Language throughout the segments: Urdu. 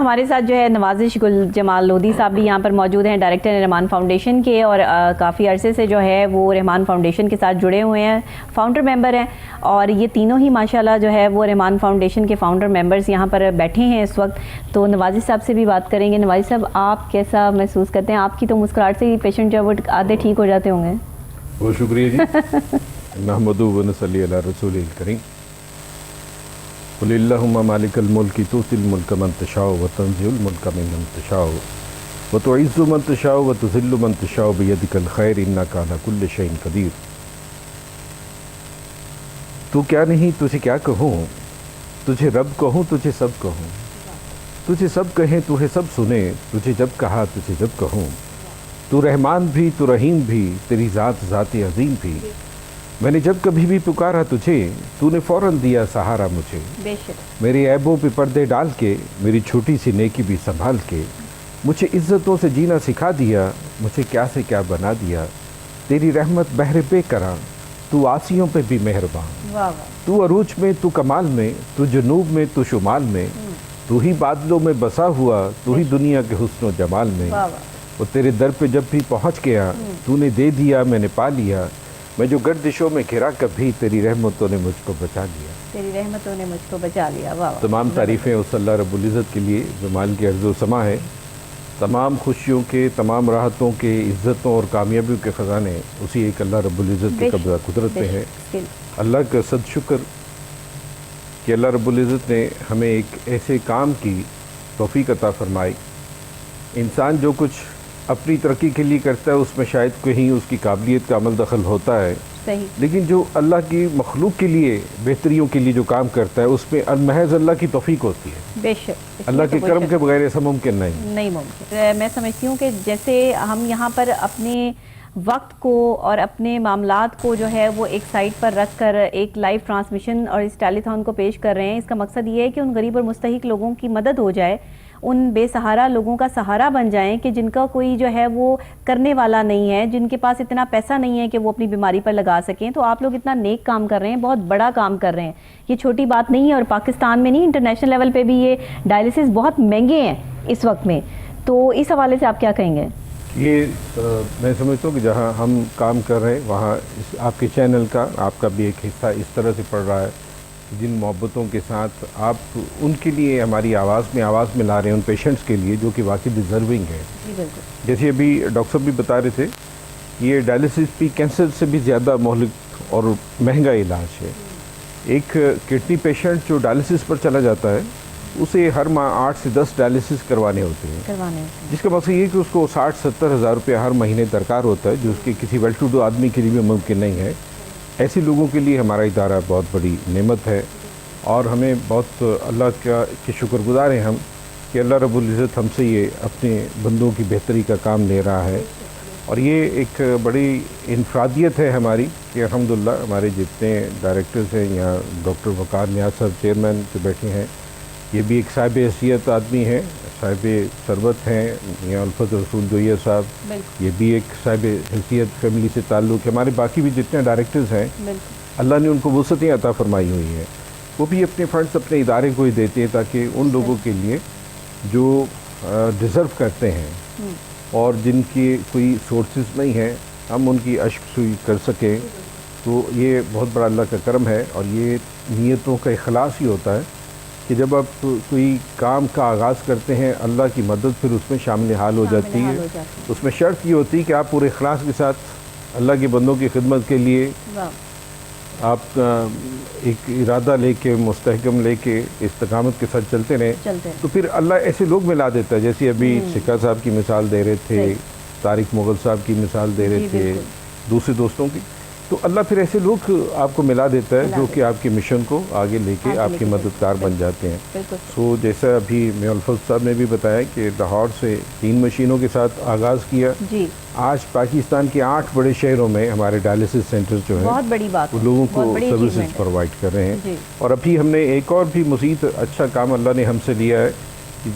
ہمارے ساتھ جو ہے نوازش گل جمال لودھی صاحب بھی یہاں پر موجود ہیں، ڈائریکٹر رحمان فاؤنڈیشن کے، اور کافی عرصے سے جو ہے وہ رحمان فاؤنڈیشن کے ساتھ جڑے ہوئے ہیں، فاؤنڈر ممبر ہیں، اور یہ تینوں ہی ماشاءاللہ جو ہے وہ رحمان فاؤنڈیشن کے فاؤنڈر ممبرز یہاں پر بیٹھے ہیں اس وقت۔ تو نوازش صاحب سے بھی بات کریں گے۔ نوازش صاحب، آپ کیسا محسوس کرتے ہیں؟ آپ کی تو مسکراہٹ سے ہی پیشنٹ جو ہے وہ آدھے ٹھیک ہو جاتے ہوں گے۔ بہت شکریہ جی۔ نحمدہ و نصلی علی رسول الکریم۔ قل اللہم مالک الملک تؤتی الملک من تشاء وتنزع الملک ممن تشاء وتعز من تشاء وتذل من تشاء بیدک الخیر انک علی کل شیء قدیر۔ تو کیا نہیں، تجھے کیا کہوں، تجھے رب کہوں، تجھے سب کہوں، تجھے سب کہیں، تجھے سب سنے، تجھے جب کہا تجھے جب کہوں۔ تو رحمان بھی، تو رحیم بھی، تیری ذات ذات عظیم بھی۔ میں نے جب کبھی بھی پکارا تجھے، تو نے فوراً دیا سہارا مجھے۔ بے شک۔ میرے عیبوں پہ پردے ڈال کے، میری چھوٹی سی نیکی بھی سنبھال کے، مجھے عزتوں سے جینا سکھا دیا، مجھے کیا سے کیا بنا دیا۔ تیری رحمت بحر بے کراں، تو عاصیوں پہ بھی مہربان۔ واہ واہ۔ تو عروج میں، تو کمال میں، تو جنوب میں، تو شمال میں، تو ہی بادلوں میں بسا ہوا، تو ہی دنیا کے حسن و جمال میں۔ واہ واہ۔ وہ تیرے در پہ جب بھی پہنچ گیا، تو نے دے دیا، میں نے پا لیا۔ میں جو گردشوں میں گھرا کبھی، تیری رحمتوں نے مجھ کو بچا لیا۔ تیری رحمتوں نے مجھ کو بچا لیا۔ واہ واہ۔ تمام تعریفیں اس اللہ رب العزت کے لیے جو مال کی عرض و سما ہے۔ تمام خوشیوں کے، تمام راحتوں کے، عزتوں اور کامیابیوں کے خزانے اسی ایک اللہ رب العزت کے قبضہ قدرت میں ہے۔ اللہ کا صد شکر کہ اللہ رب العزت نے ہمیں ایک ایسے کام کی توفیق عطا فرمائی۔ انسان جو کچھ اپنی ترقی کے لیے کرتا ہے، اس میں شاید کہیں اس کی قابلیت کا عمل دخل ہوتا ہے، صحیح، لیکن جو اللہ کی مخلوق کے لیے، بہتریوں کے لیے جو کام کرتا ہے، اس میں محض اللہ کی توفیق ہوتی ہے۔ بے شک۔ اللہ کے کرم کے بغیر ایسا ممکن نہیں ممکن۔ میں سمجھتی ہوں کہ جیسے ہم یہاں پر اپنے وقت کو اور اپنے معاملات کو جو ہے وہ ایک سائٹ پر رکھ کر ایک لائیو ٹرانسمیشن اور اس ٹیلی تھون کو پیش کر رہے ہیں، اس کا مقصد یہ ہے کہ ان غریب اور مستحق لوگوں کی مدد ہو جائے، ان بے سہارا لوگوں کا سہارا بن جائیں کہ جن کا کوئی جو ہے وہ کرنے والا نہیں ہے، جن کے پاس اتنا پیسہ نہیں ہے کہ وہ اپنی بیماری پر لگا سکیں۔ تو آپ لوگ اتنا نیک کام کر رہے ہیں، بہت بڑا کام کر رہے ہیں، یہ چھوٹی بات نہیں ہے، اور پاکستان میں نہیں، انٹرنیشنل لیول پہ بھی یہ ڈائلسس بہت مہنگے ہیں اس وقت میں۔ تو اس حوالے سے آپ کیا کہیں گے؟ یہ میں سمجھتا ہوں کہ جہاں ہم کام کر رہے ہیں وہاں آپ کے چینل کا، آپ کا بھی ایک حصہ اس طرح سے پڑ رہا ہے، جن محبتوں کے ساتھ آپ ان کے لیے ہماری آواز میں لا رہے ہیں، ان پیشنٹس کے لیے جو کہ واقعی ڈیزرونگ ہے۔ جی بالکل۔ جیسے ابھی ڈاکٹر صاحب بھی بتا رہے تھے، یہ ڈائلسس بھی کینسر سے بھی زیادہ مہلک اور مہنگا علاج ہے۔ ایک کڈنی پیشنٹ جو ڈائلسس پر چلا جاتا ہے، اسے ہر ماہ 8 سے 10 ڈائلسس کروانے ہوتے ہیں، جس کا مقصد یہ ہے کہ اس کو 60-70 ہزار روپے ہر مہینے درکار ہوتا ہے، جو اس کے کسی ویل ٹو ڈو آدمی کے لیے بھی ممکن نہیں ہے۔ ایسے لوگوں کے لیے ہمارا ادارہ بہت بڑی نعمت ہے، اور ہمیں بہت اللہ کے شکر گزار ہیں ہم کہ اللہ رب العزت ہم سے یہ اپنے بندوں کی بہتری کا کام لے رہا ہے۔ اور یہ ایک بڑی انفرادیت ہے ہماری کہ الحمدللہ ہمارے جتنے ڈائریکٹرز ہیں، یہاں ڈاکٹر وقار نیاز صاحب چیئرمین جو بیٹھے ہیں، یہ بھی ایک صاحب حیثیت آدمی ہیں، صاحب ثروت ہیں، میاں الفت رسول جویہ صاحب، یہ بھی ایک صاحب حیثیت، فیملی سے تعلق ہے۔ ہمارے باقی بھی جتنے ڈائریکٹرز ہیں، اللہ نے ان کو وسعتیں عطا فرمائی ہوئی ہیں، وہ بھی اپنے فنڈس اپنے ادارے کو ہی دیتے ہیں تاکہ ان لوگوں کے لیے جو ڈیزرو کرتے ہیں اور جن کی کوئی سورسز نہیں ہیں، ہم ان کی اشک سوئی کر سکیں۔ تو یہ بہت بڑا اللہ کا کرم ہے، اور یہ نیتوں کا اخلاص ہی ہوتا ہے کہ جب آپ کوئی کام کا آغاز کرتے ہیں، اللہ کی مدد پھر اس میں شامل حال ہو جاتی ہے۔ اس میں شرط یہ ہوتی ہے کہ آپ پورے اخلاص کے ساتھ اللہ کے بندوں کی خدمت کے لیے آپ ایک ارادہ لے کے، مستحکم لے کے، استقامت کے ساتھ چلتے رہیں، تو پھر اللہ ایسے لوگ ملا دیتا ہے، جیسے ابھی سکھا صاحب کی مثال دے رہے تھے، طارق مغل صاحب کی مثال دے رہے تھے، دوسرے دوستوں کی، تو اللہ پھر ایسے لوگ آپ کو ملا دیتا ہے جو کہ آپ کے مشن کو آگے لے کے آپ کے مددگار بن جاتے ہیں۔ سو جیسا ابھی میاں الفت صاحب نے بھی بتایا کہ لاہور سے 3 مشینوں کے ساتھ آغاز کیا، آج پاکستان کے 8 بڑے شہروں میں ہمارے ڈائلسس سینٹر جو ہیں وہ لوگوں کو سروسز پرووائڈ کر رہے ہیں۔ اور ابھی ہم نے ایک اور بھی مزید اچھا کام اللہ نے ہم سے لیا ہے،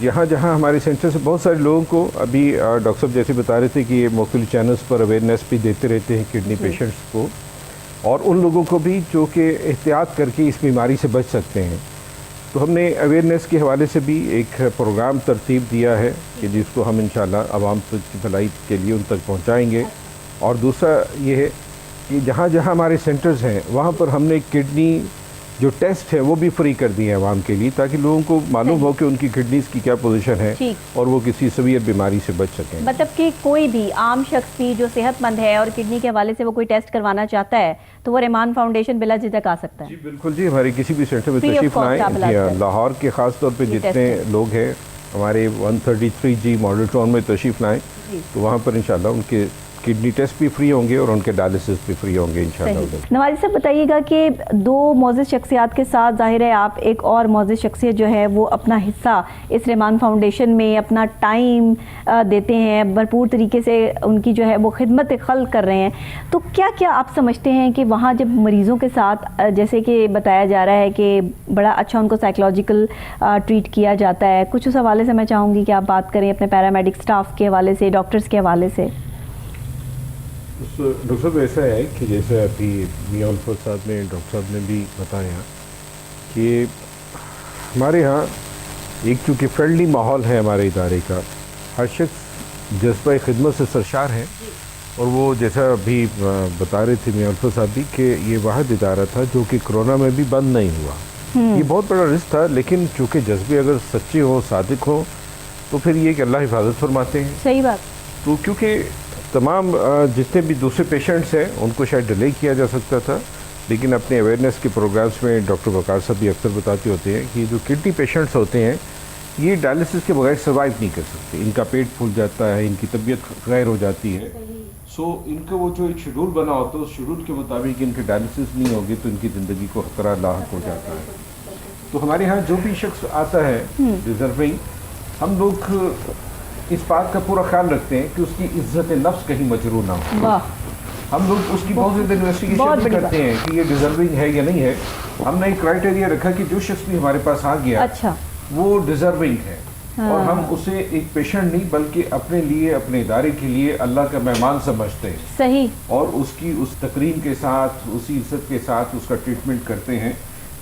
جہاں جہاں ہمارے سینٹر سے بہت سارے لوگوں کو، ابھی ڈاکٹر صاحب جیسے بتا رہے تھے کہ یہ مختلف چینلز پر اویئرنیس بھی دیتے رہتے ہیں کڈنی پیشنٹس کو، اور ان لوگوں کو بھی جو کہ احتیاط کر کے اس بیماری سے بچ سکتے ہیں۔ تو ہم نے اویئرنیس کے حوالے سے بھی ایک پروگرام ترتیب دیا ہے کہ جس کو ہم انشاءاللہ عوام کی بھلائی کے لیے ان تک پہنچائیں گے. اور دوسرا یہ ہے کہ جہاں جہاں ہمارے سینٹرز ہیں وہاں پر ہم نے کڈنی جو ٹیسٹ ہے وہ بھی فری کر دیے ہیں عوام کے لیے, تاکہ لوگوں کو معلوم ہو کہ ان کی کڈنیز کی کیا پوزیشن ہے اور وہ کسی سیویئر بیماری سے بچ سکیں. مطلب کہ کوئی بھی عام شخص بھی جو صحت مند ہے اور کڈنی کے حوالے سے وہ کوئی ٹیسٹ کروانا چاہتا ہے تو وہ رحمان فاؤنڈیشن بلا جھجک آ سکتا ہے. جی بالکل جی, ہمارے کسی بھی سینٹر میں تشریف لائیں. لاہور کے خاص طور پہ جتنے لوگ ہیں ہمارے 133G ماڈل ٹاؤن میں تشریف لائیں تو وہاں پر انشاءاللہ ان کے کڈنی ٹیسٹ بھی فری ہوں گے اور ان کے ڈائلسس بھی فری ہوں گے انشاءاللہ. نوازی صاحب بتائیے گا کہ دو معزز شخصیات کے ساتھ ظاہر ہے آپ ایک اور معزز شخصیت جو ہے وہ اپنا حصہ اس رحمان فاؤنڈیشن میں اپنا ٹائم دیتے ہیں, بھرپور طریقے سے ان کی جو ہے وہ خدمت خلق کر رہے ہیں. تو کیا کیا آپ سمجھتے ہیں کہ وہاں جب مریضوں کے ساتھ جیسے کہ بتایا جا رہا ہے کہ بڑا اچھا ان کو سائیکولوجیکل ٹریٹ کیا جاتا ہے, کچھ اس حوالے سے میں چاہوں گی کہ آپ بات کریں اپنے پیرامیڈک سٹاف کے حوالے سے, ڈاکٹرز کے حوالے سے. ڈاکٹر صاحب ایسا ہے کہ جیسے ابھی میاں الفت صاحب نے ڈاکٹر صاحب نے بھی بتایا کہ ہمارے یہاں ایک چونکہ فرینڈلی ماحول ہے ہمارے ادارے کا, ہر شخص جذبہ خدمت سے سرشار ہے. اور وہ جیسا ابھی بتا رہے تھے میاں الفت صاحب بھی کہ یہ واحد ادارہ تھا جو کہ کرونا میں بھی بند نہیں ہوا. یہ بہت بڑا رسک تھا, لیکن چونکہ جذبے اگر سچے ہوں صادق ہوں تو پھر یہ کہ اللہ حفاظت فرماتے ہیں. صحیح بات. تو کیونکہ تمام جتنے بھی دوسرے پیشنٹس ہیں ان کو شاید ڈیلے کیا جا سکتا تھا, لیکن اپنے اویئرنیس کے پروگرامز میں ڈاکٹر وقار صاحب بھی اکثر بتاتے ہوتے ہیں کہ جو کڈنی پیشنٹس ہوتے ہیں یہ ڈائلسس کے بغیر سروائیو نہیں کر سکتے. ان کا پیٹ پھول جاتا ہے, ان کی طبیعت غیر ہو جاتی ہے. سو ان کا وہ جو ایک شیڈول بنا ہوتا ہے اس شیڈول کے مطابق ان کے ڈائلسس نہیں ہوگی تو ان کی زندگی کو خطرہ لاحق ہو جاتا ہے. تو ہمارے یہاں جو بھی شخص آتا ہے ڈیزرونگ, ہم لوگ اس بات کا پورا خیال رکھتے ہیں کہ اس کی عزت نفس کہیں مجروح نہ ہو. ہم لوگ اس کی بہت زیادہ انویسٹیگیشن بھی کرتے ہیں کہ یہ ڈیزرونگ ہے یا نہیں ہے. ہم نے ایک کرائٹیریا رکھا کہ جو شخص بھی ہمارے پاس آ گیا وہ ڈیزرونگ ہے, اور ہم اسے ایک پیشنٹ نہیں بلکہ اپنے لیے اپنے ادارے کے لیے اللہ کا مہمان سمجھتے ہیں. صحیح. اور اس کی اس تکریم کے ساتھ اسی عزت کے ساتھ اس کا ٹریٹمنٹ کرتے ہیں,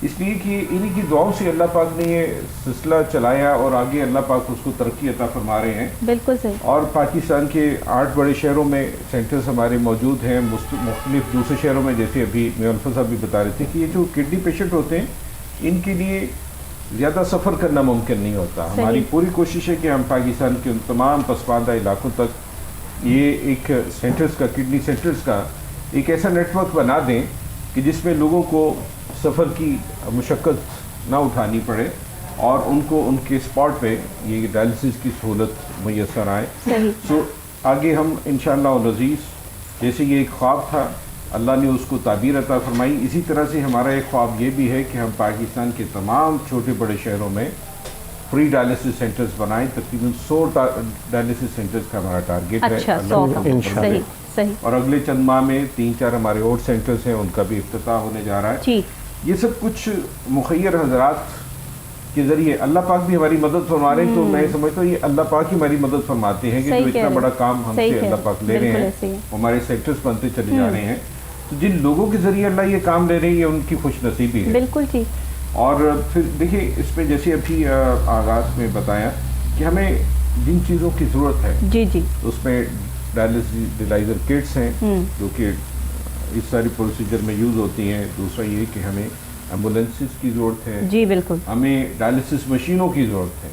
اس لیے کہ انہی کی دعاؤں سے اللہ پاک نے یہ سلسلہ چلایا اور آگے اللہ پاک اس کو ترقی عطا فرما رہے ہیں. بالکل صحیح. اور پاکستان کے 8 بڑے شہروں میں سینٹرز ہمارے موجود ہیں, مختلف دوسرے شہروں میں, جیسے ابھی میاں الفت صاحب بھی بتا رہے تھے کہ یہ جو کڈنی پیشنٹ ہوتے ہیں ان کے لیے زیادہ سفر کرنا ممکن نہیں ہوتا. ہماری پوری کوشش ہے کہ ہم پاکستان کے ان تمام پسماندہ علاقوں تک یہ ایک سینٹرز کا, کڈنی سینٹرز کا ایک ایسا نیٹ ورک بنا دیں کہ جس میں لوگوں کو سفر کی مشقت نہ اٹھانی پڑے اور ان کو ان کے اسپاٹ پہ یہ ڈائلسس کی سہولت میسر آئے. سو آگے ہم انشاءاللہ العزیز, جیسے یہ ایک خواب تھا اللہ نے اس کو تعبیر عطا فرمائی, اسی طرح سے ہمارا ایک خواب یہ بھی ہے کہ ہم پاکستان کے تمام چھوٹے بڑے شہروں میں فری ڈائلسس سینٹرز بنائیں. تقریباً 100 ڈائلسس سینٹرز کا ہمارا ٹارگیٹ ہے. اور اگلے چند ماہ میں 3-4 ہمارے اور سینٹرز ہیں, ان کا بھی افتتاح ہونے جا رہا ہے. یہ سب کچھ مخیر حضرات کے ذریعے اللہ پاک بھی ہماری مدد فرما رہے ہیں. تو میں سمجھتا ہوں یہ اللہ پاک ہی ہماری مدد فرماتے ہیں کہ جو اتنا بڑا کام ہم سے اللہ پاک لے رہے ہیں, ہمارے سینٹرز بنتے چلے جا رہے ہیں. تو جن لوگوں کے ذریعے اللہ یہ کام لے رہے ہیں یہ ان کی خوش نصیبی ہے. بالکل ٹھیک. اور پھر دیکھیے اس میں جیسے ابھی آغاز میں بتایا کہ ہمیں جن چیزوں کی ضرورت ہے جی جی اس میں ڈائلائزر کٹس ہیں جو کہ اس ساری پروسیجر میں یوز ہوتی ہیں. دوسرا یہ کہ ہمیں ایمبولینسز کی ضرورت ہے. جی بالکل. ہمیں ڈائلسس مشینوں کی ضرورت ہے.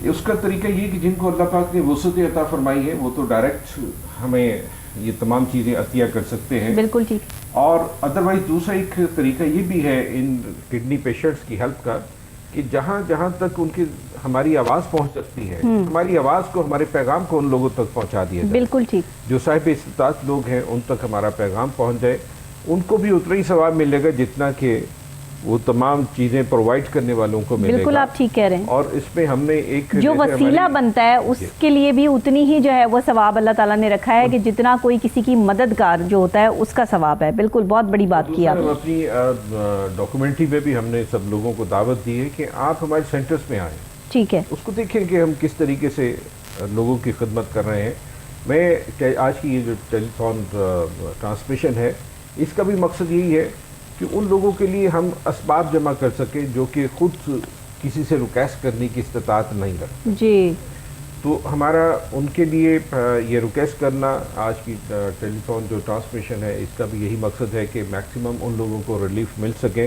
اس کا طریقہ یہ کہ جن کو اللہ پاک نے وسعت عطا فرمائی ہے وہ تو ڈائریکٹ ہمیں یہ تمام چیزیں عطیہ کر سکتے ہیں. بالکل ٹھیک. اور ادروائز دوسرا ایک طریقہ یہ بھی ہے ان کڈنی پیشنٹس کی ہیلپ کا کہ جہاں جہاں تک ان کی ہماری آواز پہنچ سکتی ہے, ہماری آواز کو, ہمارے پیغام کو ان لوگوں تک پہنچا دیا جائے. بالکل ٹھیک. جو صاحب استطاعت لوگ ہیں ان تک ہمارا پیغام پہنچ جائے, ان کو بھی اتنا ہی ثواب ملے گا جتنا کہ وہ تمام چیزیں پرووائڈ کرنے والوں کو ملے گا. بالکل آپ ٹھیک کہہ رہے ہیں. اور اس میں ہم نے ایک جو وسیلہ بنتا ہے اس کے لیے بھی اتنی ہی جو ہے وہ ثواب اللہ تعالیٰ نے رکھا ہے کہ جتنا کوئی کسی کی مددگار جو ہوتا ہے اس کا ثواب ہے. بالکل بہت بڑی بات کی آپ نے. اپنی ڈاکومنٹری میں بھی ہم نے سب لوگوں کو دعوت دی ہے کہ آپ ہمارے سینٹرز میں آئیں. ٹھیک ہے. اس کو دیکھیں کہ ہم کس طریقے سے لوگوں کی خدمت کر رہے ہیں. میں آج کی یہ جو ٹیلی فون ٹرانسمیشن ہے اس کا بھی مقصد یہی ہے کہ ان لوگوں کے لیے ہم اسباب جمع کر سکیں جو کہ خود کسی سے ریکویسٹ کرنے کی استطاعت نہیں رکھتے. جی. تو ہمارا ان کے لیے یہ ریکویسٹ کرنا آج کی ٹیلی فون جو ٹرانسمیشن ہے اس کا بھی یہی مقصد ہے کہ میکسیمم ان لوگوں کو ریلیف مل سکے,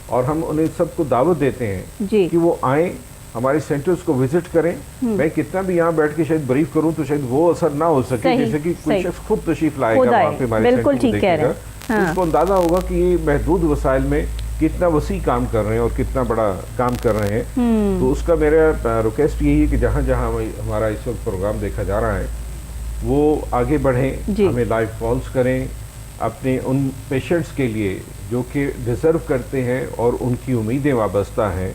اور ہم انہیں سب کو دعوت دیتے ہیں کہ وہ آئیں, ہمارے سینٹرز کو وزٹ کریں. میں کتنا بھی یہاں بیٹھ کے شاید بریف کروں تو شاید وہ اثر نہ ہو سکے جیسے کہ کوئی شخص خود تشریف لائے گا وہاں پہ ہمارے سینٹر کو دیکھے گا, اس کو اندازہ ہوگا کہ یہ محدود وسائل میں کتنا وسیع کام کر رہے ہیں اور کتنا بڑا کام کر رہے ہیں. تو اس کا میرا ریکویسٹ یہی ہے کہ جہاں جہاں ہمارا اس وقت پروگرام دیکھا جا رہا ہے وہ آگے بڑھیں, ہمیں لائیو کالز کریں اپنے ان پیشنٹس کے لیے جو کہ ڈیزرو کرتے ہیں اور ان کی امیدیں وابستہ ہیں.